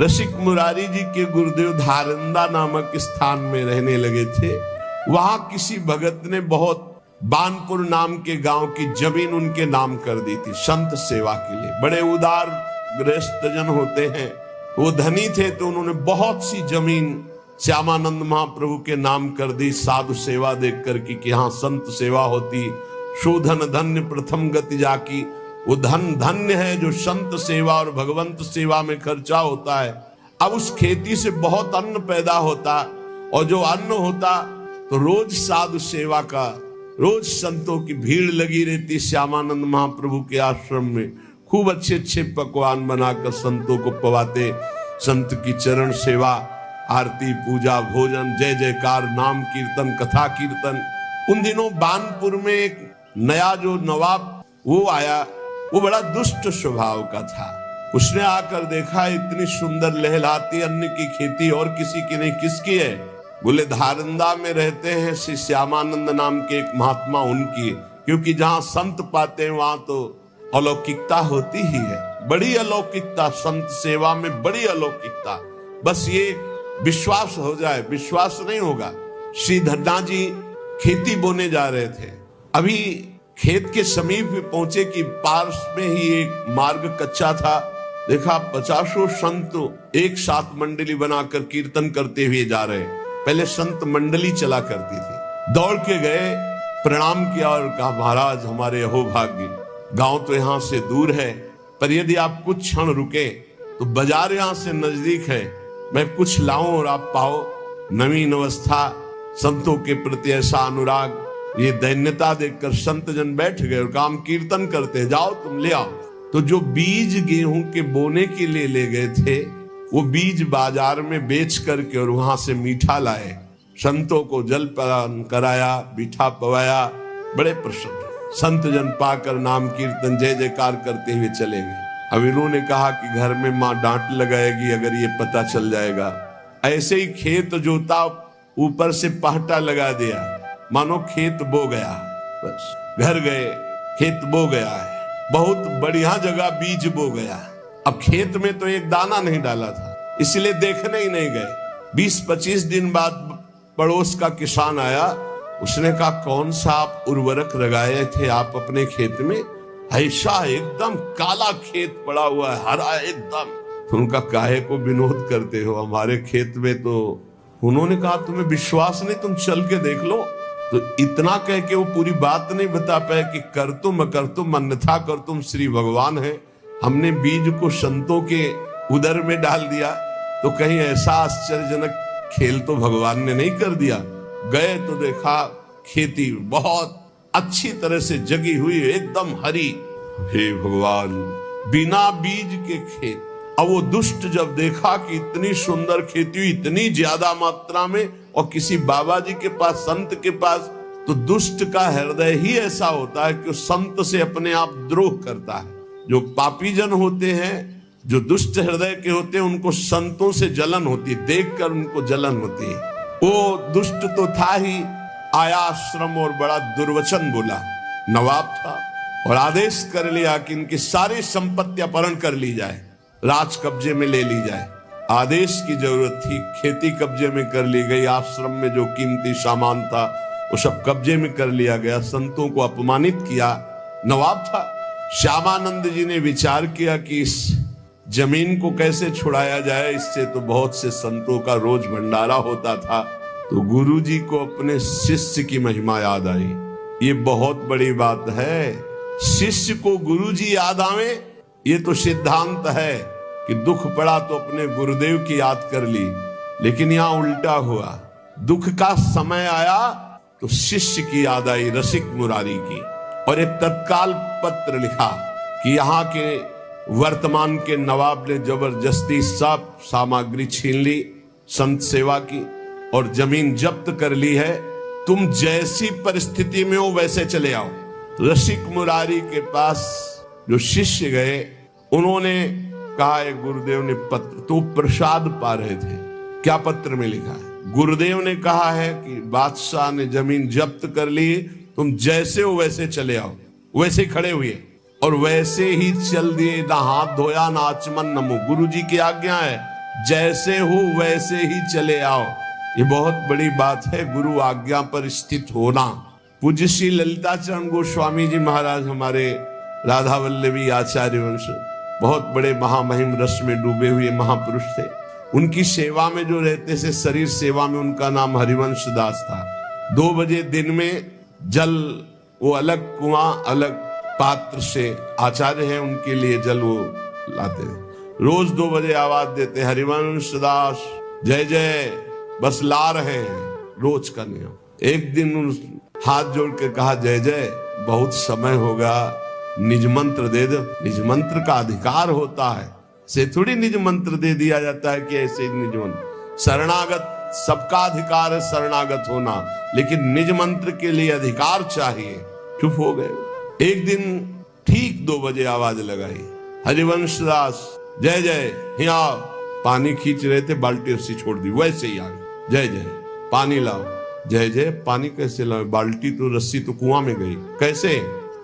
रसिक मुरारी जी के गुरुदेव धारंदा नामक स्थान में रहने लगे थे। वहां किसी भगत ने बहुत बानपुर नाम के गांव की जमीन उनके नाम कर दी थी संत सेवा के लिए। बड़े उदार गृहस्थ जन होते हैं, वो धनी थे, तो उन्होंने बहुत सी जमीन श्यामानंद महाप्रभु के नाम कर दी साधु सेवा देख कर कि यहाँ संत सेवा होती। शोधन धन्य प्रथम गति जाकी, वो धन धन्य है जो संत सेवा और भगवंत सेवा में खर्चा होता है। अब उस खेती से बहुत अन्न पैदा होता, और जो अन्न होता तो रोज साधु सेवा का, रोज संतों की भीड़ लगी रहती श्यामानंद महाप्रभु के आश्रम में। खूब अच्छे अच्छे पकवान बनाकर संतों को पवाते। संत की चरण सेवा, आरती, पूजा, भोजन, जय जयकार, नाम कीर्तन, कथा कीर्तन। उन दिनों बानपुर में एक नया जो नवाब वो आया, वो बड़ा दुष्ट स्वभाव का था। उसने आकर देखा इतनी सुंदर लहलाती अन्न की खेती और किसी की नहीं, किसकी है? बोले धारंदा में रहते हैं श्री श्यामानंद नाम के एक महात्मा, उनकी। क्योंकि जहां संत पाते हैं वहां तो अलौकिकता होती ही है, बड़ी अलौकिकता, संत सेवा में बड़ी अलौकिकता। बस ये विश्वास हो जाए, विश्वास नहीं होगा। श्री धन्ना जी खेती बोने जा रहे थे, अभी खेत के समीप पहुंचे कि पार्श में ही एक मार्ग कच्चा था। देखा 50 संत एक साथ मंडली बनाकर कीर्तन करते हुए जा रहे। पहले संत मंडली चला करती थी। दौड़ के गए, प्रणाम किया और कहा महाराज हमारे अहोभाग्य, गांव तो यहाँ से दूर है, पर यदि आप कुछ क्षण रुके तो बाजार यहाँ से नजदीक है, मैं कुछ लाऊं और आप पाओ। नवीन अवस्था, संतों के प्रति ऐसा अनुराग, ये दैन्यता देखकर संत जन बैठ गए और काम कीर्तन करते, जाओ तुम ले आओ। तो जो बीज गेहूं के बोने के लिए ले गए थे, वो बीज बाजार में बेच करके और वहां से मीठा लाए, संतों को जलपान कराया, मीठा पवाया। बड़े प्रसन्न संत जन पाकर नाम कीर्तन जय जयकार करते हुए चले गए। अब इन्होंने कहा कि घर में माँ डांट लगाएगी अगर ये पता चल जाएगा। ऐसे ही खेत जोता, ऊपर से पहटा लगा दिया, मानो खेत बो गया। बस घर गए, खेत बो गया है, बहुत बढ़िया जगह बीज बो गया। अब खेत में तो एक दाना नहीं डाला था, इसलिए देखने ही नहीं गए। 20-25 दिन बाद पड़ोस का किसान आया, उसने कहा कौन सा आप उर्वरक लगाए थे आप अपने खेत में? ऐसा एकदम काला खेत पड़ा हुआ है, हरा एकदम। तो उनका काहे को विनोद करते हो, हमारे खेत में तो। उन्होंने कहा तुम्हें विश्वास नहीं, तुम चल के देख लो। तो इतना कह के वो पूरी बात नहीं बता पाए कि कर तुम अकर तुम अन्यथा कर तुम श्री भगवान है। हमने बीज को संतों के उदर में डाल दिया, तो कहीं ऐसा आश्चर्यजनक खेल तो भगवान ने नहीं कर दिया। गए तो देखा खेती बहुत अच्छी तरह से जगी हुई, एकदम हरी। हे भगवान, बिना बीज के खेत। अब वो दुष्ट जब देखा कि इतनी सुंदर खेती हुई, इतनी ज्यादा मात्रा में, और किसी बाबा जी के पास, संत के पास, तो दुष्ट का हृदय ही ऐसा होता है कि संत से अपने आप द्रोह करता है। जो पापी जन होते हैं, जो दुष्ट हृदय के होते हैं, उनको संतों से जलन होती है, देखकर उनको जलन होती है। वो दुष्ट तो था ही, आया आश्रम और बड़ा दुर्वचन बोला। नवाब था और आदेश कर लिया कि इनकी सारी संपत्ति अपहरण कर ली जाए, राज कब्जे में ले ली जाए। आदेश की जरूरत थी, खेती कब्जे में कर ली गई। आश्रम में जो कीमती सामान था वो सब कब्जे में कर लिया गया। संतों को अपमानित किया। नवाब था। श्यामानंद जी ने विचार किया कि इस जमीन को कैसे छुड़ाया जाए, इससे तो बहुत से संतों का रोज भंडारा होता था। तो गुरु जी को अपने शिष्य की महिमा याद आई। ये बहुत बड़ी बात है, शिष्य को गुरु जी याद आवे। ये तो सिद्धांत है कि दुख पड़ा तो अपने गुरुदेव की याद कर ली, लेकिन यहाँ उल्टा हुआ। दुख का समय आया तो शिष्य की याद आई, रसिक मुरारी की। और एक तत्काल पत्र लिखा कि यहाँ के वर्तमान के नवाब ने जबरदस्ती सब सामग्री छीन ली संत सेवा की और जमीन जब्त कर ली है। तुम जैसी परिस्थिति में हो वैसे चले आओ। रसिक मुरारी के पास जो शिष्य गए, उन्होंने कहा, एक गुरुदेव ने पत्र, तो प्रसाद पा रहे थे, क्या पत्र में लिखा है? गुरुदेव ने कहा है कि बादशाह ने जमीन जब्त कर ली, तुम जैसे हो वैसे चले आओ। वैसे खड़े हुए और वैसे ही चल दिए, ना हाथ धोया ना आचमन न मुंह। गुरु जी की आज्ञा है, जैसे हो वैसे ही चले आओ। ये बहुत बड़ी बात है, गुरु आज्ञा पर स्थित होना। पूज्य श्री ललिताचरण गोस्वामी जी महाराज हमारे राधा वल्लभी आचार्य वंश बहुत बड़े महामहिम रस में डूबे हुए महापुरुष थे। उनकी सेवा में जो रहते थे, शरीर सेवा में, उनका नाम हरिवंश दास था। 2 बजे दिन में जल, वो अलग कुआं अलग पात्र से, आचार्य हैं उनके लिए जल वो लाते थे। रोज 2 बजे आवाज देते, हरिवंश दास जय जय, बस ला रहे हैं, रोज का नियम। एक दिन हाथ जोड़ के कहा, जय जय बहुत समय होगा, निज मंत्र दे दो। निज मंत्र का अधिकार होता है, से थोड़ी निज मंत्र दे दिया जाता है कि ऐसे ही निज मंत्र। शरणागत सबका अधिकार है शरणागत होना, लेकिन निज मंत्र के लिए अधिकार चाहिए। चुप हो गए। एक दिन ठीक 2 बजे आवाज लगाई, हरिवंश दास जय जय, यहाँ पानी खींच रहे थे, बाल्टी रस्सी छोड़ दी, वैसे ही आ गए, जय जय पानी लाओ। जय जय पानी कैसे लाओ, बाल्टी तो रस्सी तो कुआं में गई, कैसे?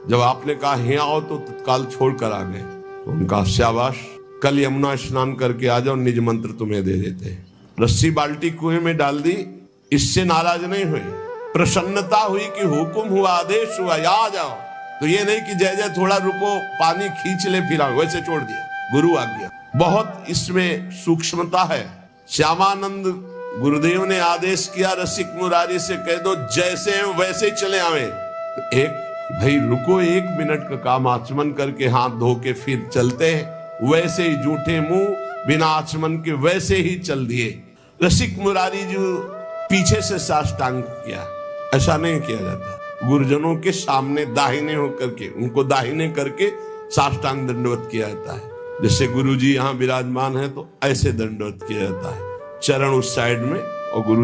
जब आपने कहा यहाँ आओ तो तत्काल छोड़ कर आ गए। उनका शाबाश, कल यमुना स्नान करके आ जाओ, निज मंत्र तुम्हें दे देते हैं। रस्सी बाल्टी कुएं में डाल दी, इससे नाराज नहीं हुए, प्रसन्नता हुई कि हुक्म हुआ, आदेश हुआ, आ जाओ। तो ये नहीं कि जय जय थोड़ा रुको, पानी खींच ले फिर आओ, वैसे छोड़ दिया। गुरु आज्ञा, बहुत इसमें सूक्ष्मता है। श्यामानंद गुरुदेव ने आदेश किया, रसिक मुरारी से कह दो जैसे हैं वैसे चले आवे। तो एक भाई रुको, 1 मिनट का काम, आचमन करके हाथ धो के फिर चलते हैं, वैसे ही जूठे मुंह बिना आचमन के वैसे ही चल दिए। रसिक मुरारी जो पीछे से साष्टांग किया, ऐसा नहीं किया जाता। गुरुजनों के सामने दाहिने होकर के, उनको दाहिने करके साष्टांग दंडवत किया जाता है। जैसे गुरु जी यहाँ विराजमान है तो ऐसे दंडवत किया जाता है, चरण उस साइड में और गुरु